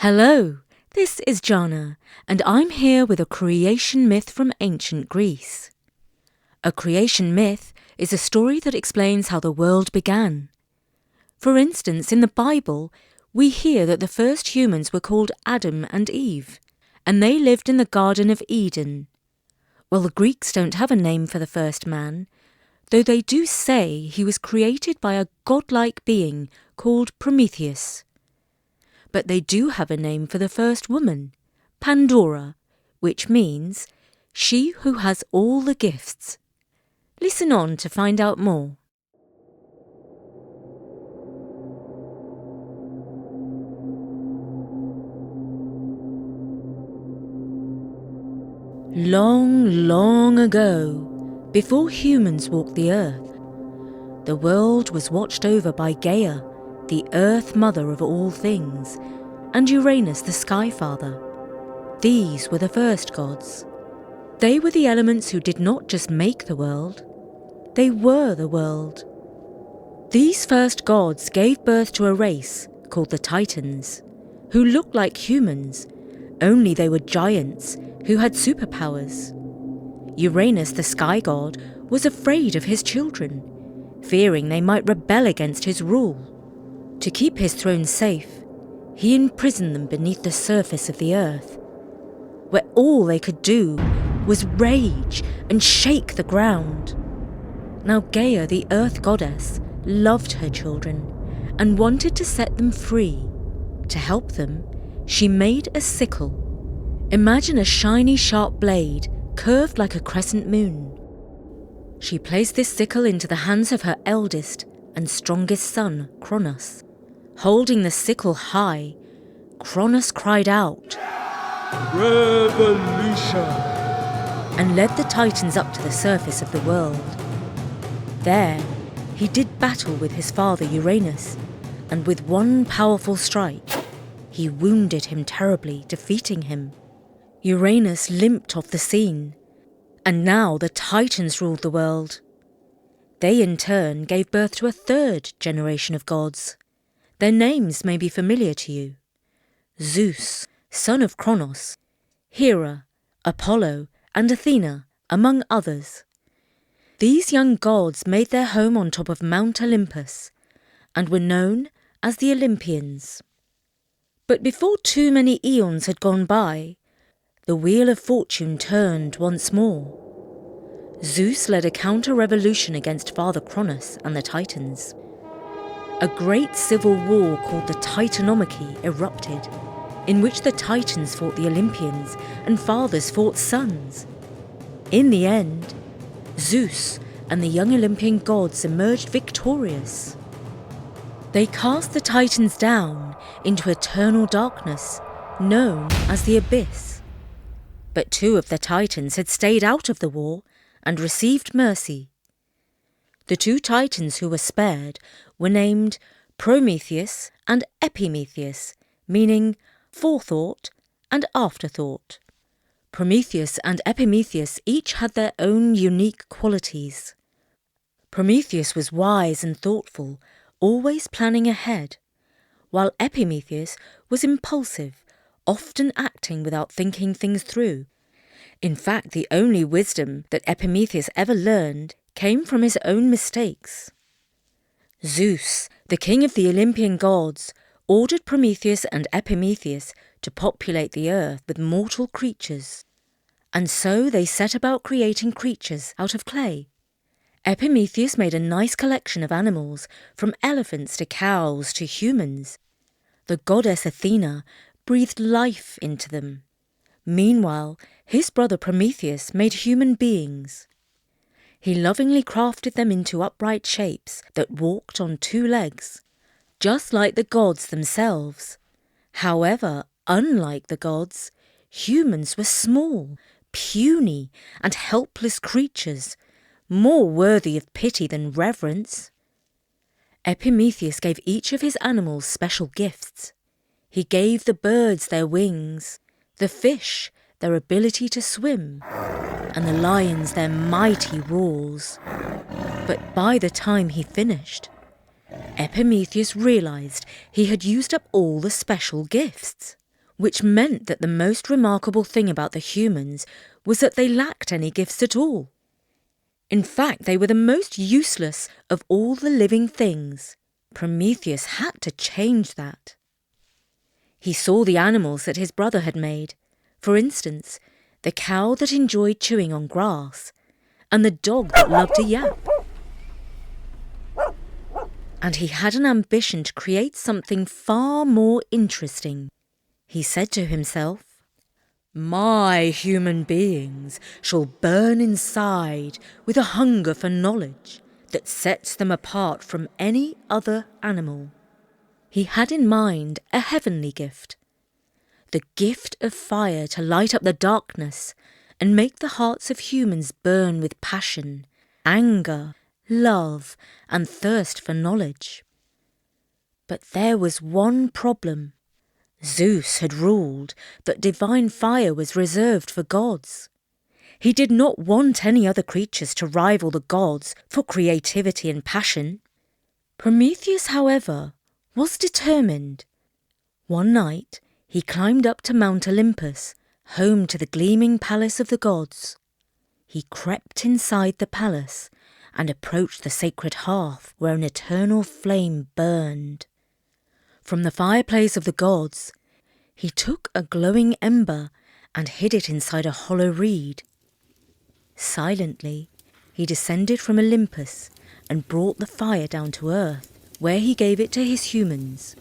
Hello, this is Jana, and I'm here with a creation myth from ancient Greece. A creation myth is a story that explains how the world began. For instance, in the Bible, we hear that the first humans were called Adam and Eve, and they lived in the Garden of Eden. Well, the Greeks don't have a name for the first man, though they do say he was created by a godlike being called Prometheus. But they do have a name for the first woman, Pandora, which means she who has all the gifts. Listen on to find out more. Long, long ago, before humans walked the earth, the world was watched over by Gaia, the Earth Mother of all things, and Uranus, the Sky Father. These were the first gods. They were the elements who did not just make the world, they were the world. These first gods gave birth to a race called the Titans, who looked like humans, only they were giants who had superpowers. Uranus, the Sky God, was afraid of his children, fearing they might rebel against his rule. To keep his throne safe, he imprisoned them beneath the surface of the earth, where all they could do was rage and shake the ground. Now Gaia, the earth goddess, loved her children and wanted to set them free. To help them, she made a sickle. Imagine a shiny, sharp blade curved like a crescent moon. She placed this sickle into the hands of her eldest and strongest son, Kronos. Holding the sickle high, Kronos cried out, "Revolution!" and led the Titans up to the surface of the world. There, he did battle with his father Uranus, and with one powerful strike, he wounded him terribly, defeating him. Uranus limped off the scene, and now the Titans ruled the world. They in turn gave birth to a third generation of gods. Their names may be familiar to you: Zeus, son of Kronos, Hera, Apollo, and Athena, among others. These young gods made their home on top of Mount Olympus and were known as the Olympians. But before too many eons had gone by, the wheel of fortune turned once more. Zeus led a counter-revolution against Father Kronos and the Titans. A great civil war called the Titanomachy erupted, in which the Titans fought the Olympians and fathers fought sons. In the end, Zeus and the young Olympian gods emerged victorious. They cast the Titans down into eternal darkness, known as the Abyss. But two of the Titans had stayed out of the war and received mercy. The two Titans who were spared were named Prometheus and Epimetheus, meaning forethought and afterthought. Prometheus and Epimetheus each had their own unique qualities. Prometheus was wise and thoughtful, always planning ahead, while Epimetheus was impulsive, often acting without thinking things through. In fact, the only wisdom that Epimetheus ever learned came from his own mistakes. Zeus, the king of the Olympian gods, ordered Prometheus and Epimetheus to populate the earth with mortal creatures, and so they set about creating creatures out of clay. Epimetheus made a nice collection of animals, from elephants to cows to humans. The goddess Athena breathed life into them. Meanwhile, his brother Prometheus made human beings. He lovingly crafted them into upright shapes that walked on two legs, just like the gods themselves. However, unlike the gods, humans were small, puny, and helpless creatures, more worthy of pity than reverence. Epimetheus gave each of his animals special gifts. He gave the birds their wings, the fish their ability to swim, and the lions their mighty roars. But by the time he finished, Epimetheus realized he had used up all the special gifts. which meant that the most remarkable thing about the humans was that they lacked any gifts at all. In fact, they were the most useless of all the living things. Prometheus had to change that. He saw the animals that his brother had made. For instance, the cow that enjoyed chewing on grass, and the dog that loved to yap. And he had an ambition to create something far more interesting. He said to himself, "My human beings shall burn inside with a hunger for knowledge that sets them apart from any other animal." He had in mind a heavenly gift, the gift of fire to light up the darkness and make the hearts of humans burn with passion, anger, love, and thirst for knowledge. But there was one problem. Zeus had ruled that divine fire was reserved for gods. He did not want any other creatures to rival the gods for creativity and passion. Prometheus, however, was determined. One night, he climbed up to Mount Olympus, home to the gleaming palace of the gods. He crept inside the palace and approached the sacred hearth where an eternal flame burned. From the fireplace of the gods, he took a glowing ember and hid it inside a hollow reed. Silently, he descended from Olympus and brought the fire down to earth, where he gave it to his humans.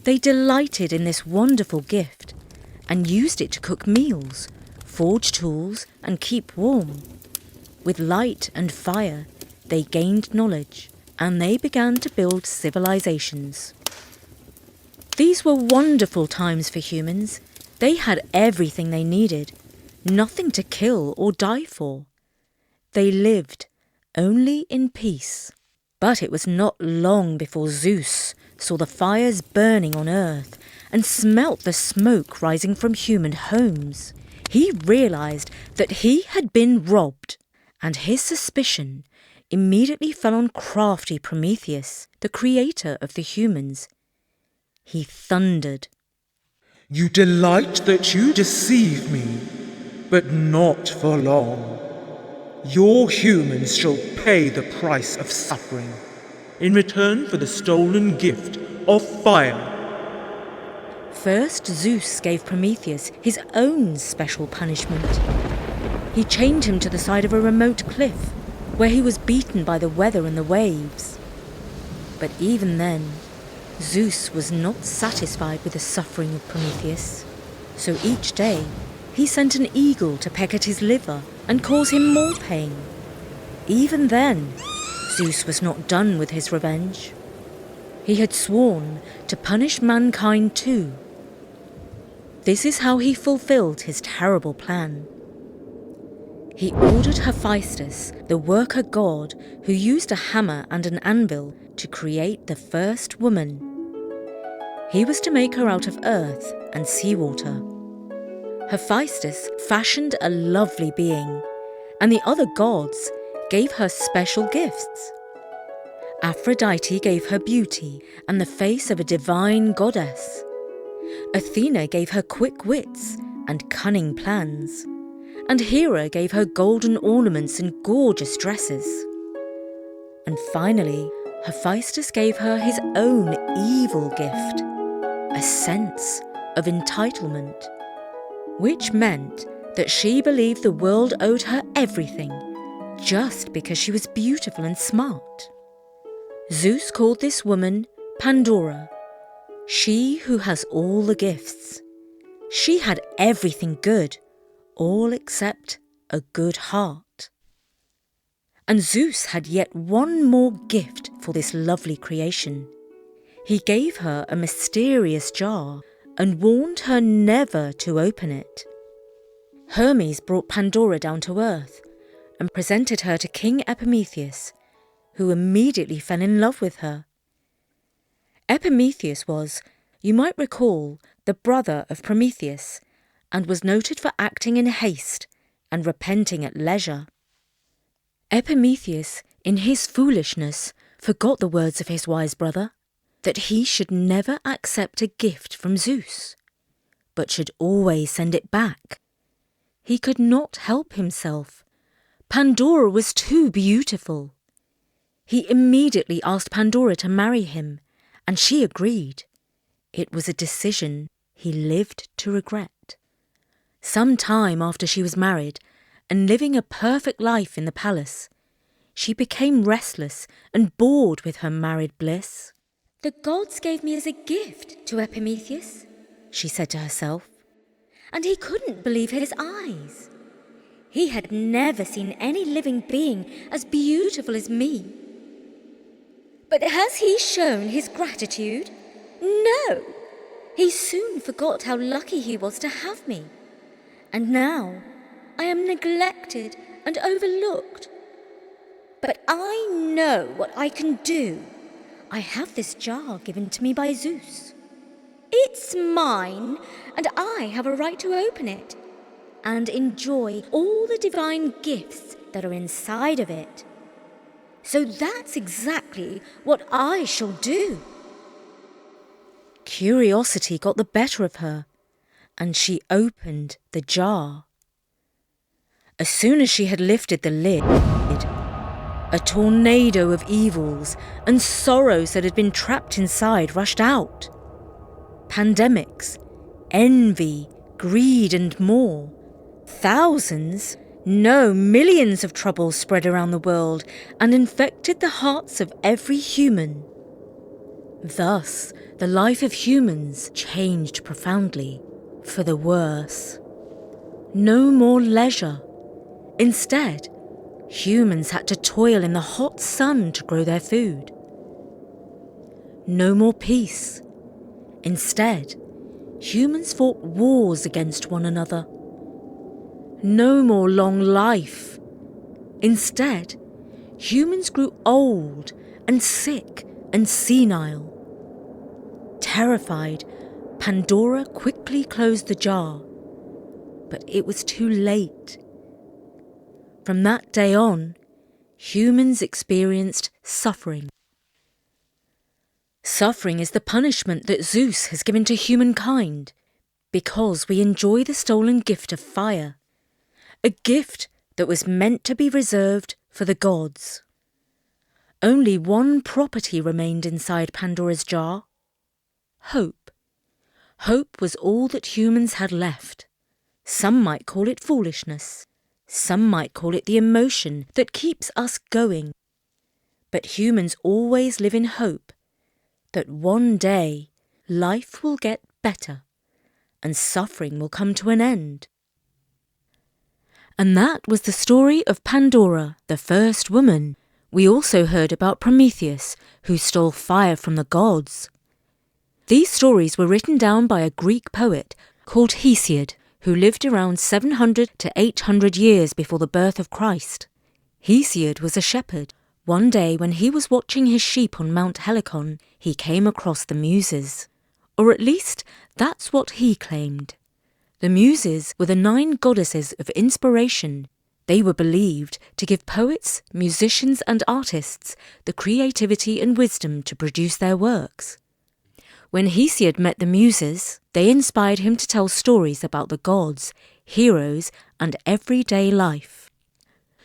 They delighted in this wonderful gift and used it to cook meals, forge tools, and keep warm. With light and fire, they gained knowledge, and they began to build civilizations. These were wonderful times for humans. They had everything they needed, nothing to kill or die for. They lived only in peace. But it was not long before Zeus saw the fires burning on earth and smelt the smoke rising from human homes. He realized that he had been robbed, and his suspicion immediately fell on crafty Prometheus, the creator of the humans. He thundered, "You delight that you deceive me, but not for long. Your humans shall pay the price of suffering in return for the stolen gift of fire." First, Zeus gave Prometheus his own special punishment. He chained him to the side of a remote cliff, where he was beaten by the weather and the waves. But even then, Zeus was not satisfied with the suffering of Prometheus. So each day, he sent an eagle to peck at his liver and cause him more pain. Even then, Zeus was not done with his revenge. He had sworn to punish mankind too. This is how he fulfilled his terrible plan. He ordered Hephaestus, the worker god who used a hammer and an anvil to create the first woman. He was to make her out of earth and seawater. Hephaestus fashioned a lovely being, and the other gods gave her special gifts. Aphrodite gave her beauty and the face of a divine goddess. Athena gave her quick wits and cunning plans, and Hera gave her golden ornaments and gorgeous dresses. And finally, Hephaestus gave her his own evil gift, a sense of entitlement, which meant that she believed the world owed her everything just because she was beautiful and smart. Zeus called this woman Pandora, she who has all the gifts. She had everything good, all except a good heart. And Zeus had yet one more gift for this lovely creation. He gave her a mysterious jar and warned her never to open it. Hermes brought Pandora down to earth and presented her to King Epimetheus, who immediately fell in love with her. Epimetheus was, you might recall, the brother of Prometheus, and was noted for acting in haste and repenting at leisure. Epimetheus, in his foolishness, forgot the words of his wise brother, that he should never accept a gift from Zeus. but should always send it back. He could not help himself. Pandora was too beautiful. He immediately asked Pandora to marry him, and she agreed. It was a decision he lived to regret. Some time after she was married and living a perfect life in the palace, she became restless and bored with her married bliss. "The gods gave me as a gift to Epimetheus," she said to herself. and he couldn't believe his eyes. He had never seen any living being as beautiful as me. But has he shown his gratitude? No. He soon forgot how lucky he was to have me. And now I am neglected and overlooked. But I know what I can do. I have this jar given to me by Zeus. It's mine, and I have a right to open it and enjoy all the divine gifts that are inside of it. So that's exactly what I shall do. Curiosity got the better of her, and she opened the jar. As soon as she had lifted the lid, a tornado of evils and sorrows that had been trapped inside rushed out. Pandemics, envy, greed, and more. Thousands, no, millions of troubles spread around the world and infected the hearts of every human. Thus, the life of humans changed profoundly, for the worse. No more leisure. Instead, humans had to toil in the hot sun to grow their food. No more peace. Instead, humans fought wars against one another. No more long life. Instead, humans grew old and sick and senile. Terrified, Pandora quickly closed the jar, but it was too late. From that day on, humans experienced suffering. Suffering is the punishment that Zeus has given to humankind because we enjoy the stolen gift of fire, a gift that was meant to be reserved for the gods. Only one property remained inside Pandora's jar: hope. Hope was all that humans had left. Some might call it foolishness. Some might call it the emotion that keeps us going. But humans always live in hope that one day life will get better and suffering will come to an end. And that was the story of Pandora, the first woman. We also heard about Prometheus, who stole fire from the gods. These stories were written down by a Greek poet called Hesiod, who lived around 700 to 800 years before the birth of Christ. Hesiod was a shepherd. One day when he was watching his sheep on Mount Helicon, he came across the Muses. Or at least, that's what he claimed. The Muses were the 9 goddesses of inspiration. They were believed to give poets, musicians and artists the creativity and wisdom to produce their works. When Hesiod met the Muses, they inspired him to tell stories about the gods, heroes and everyday life.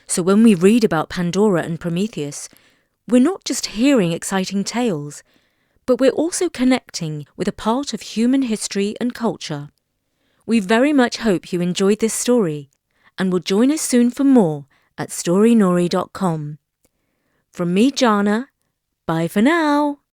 So when we read about Pandora and Prometheus, we're not just hearing exciting tales, but we're also connecting with a part of human history and culture. We very much hope you enjoyed this story and will join us soon for more at storynori.com. From me, Jana, bye for now.